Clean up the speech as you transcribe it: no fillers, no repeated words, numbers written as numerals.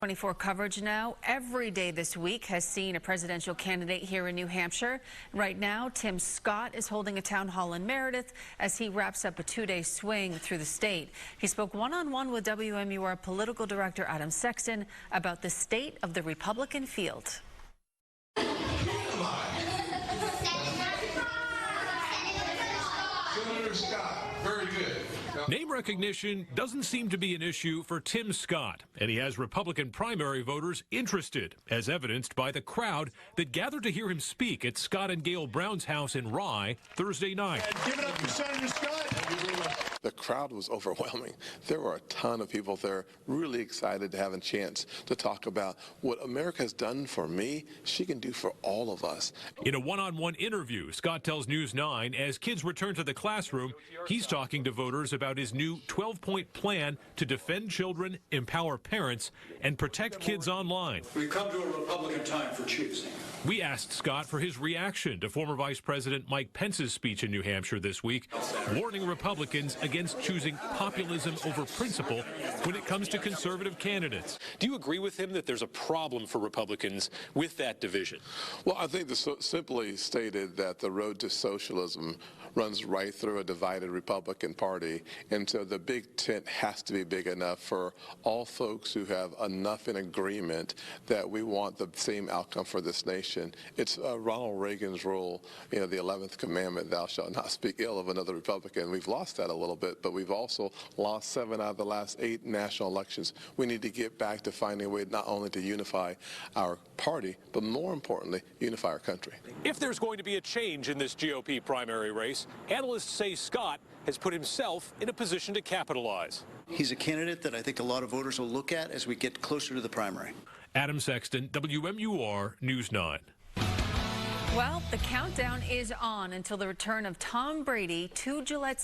24 coverage now. Every day this week has seen a presidential candidate here in New Hampshire. Right now, Tim Scott is holding a town hall in Meredith as he wraps up a two-day swing through the state. He spoke one-on-one with WMUR political director Adam Sexton about the state of the Republican field. Senator Scott, very good. Name recognition doesn't seem to be an issue for Tim Scott, and he has Republican primary voters interested, as evidenced by the crowd that gathered to hear him speak at Scott and Gail Brown's house in Rye Thursday night. And give it up for Senator Scott. The crowd was overwhelming. There were a ton of people there really excited to have a chance to talk about what America has done for me, she can do for all of us. In a one-on-one interview, Scott tells News 9 as kids return to the classroom, he's talking to voters about his new 12-point plan to defend children, empower parents, and protect kids online. We've come to a Republican time for choosing. We asked Scott for his reaction to former Vice President Mike Pence's speech in New Hampshire this week, warning Republicans against choosing populism over principle when it comes to conservative candidates. Do you agree with him that there's a problem for Republicans with that division? Well, I think simply stated that the road to socialism runs right through a divided Republican Party, and so the big tent has to be big enough for all folks who have enough in agreement that we want the same outcome for this nation. It's Ronald Reagan's rule, the 11th commandment, thou shalt not speak ill of another Republican. We've lost that a little bit, but we've also lost 7 out of the last 8 national elections. We need to get back to finding a way not only to unify our party, but more importantly, unify our country. If there's going to be a change in this GOP primary race, analysts say Scott has put himself in a position to capitalize. He's a candidate that I think a lot of voters will look at as we get closer to the primary. Adam Sexton, WMUR News 9. Well, the countdown is on until the return of Tom Brady to Gillette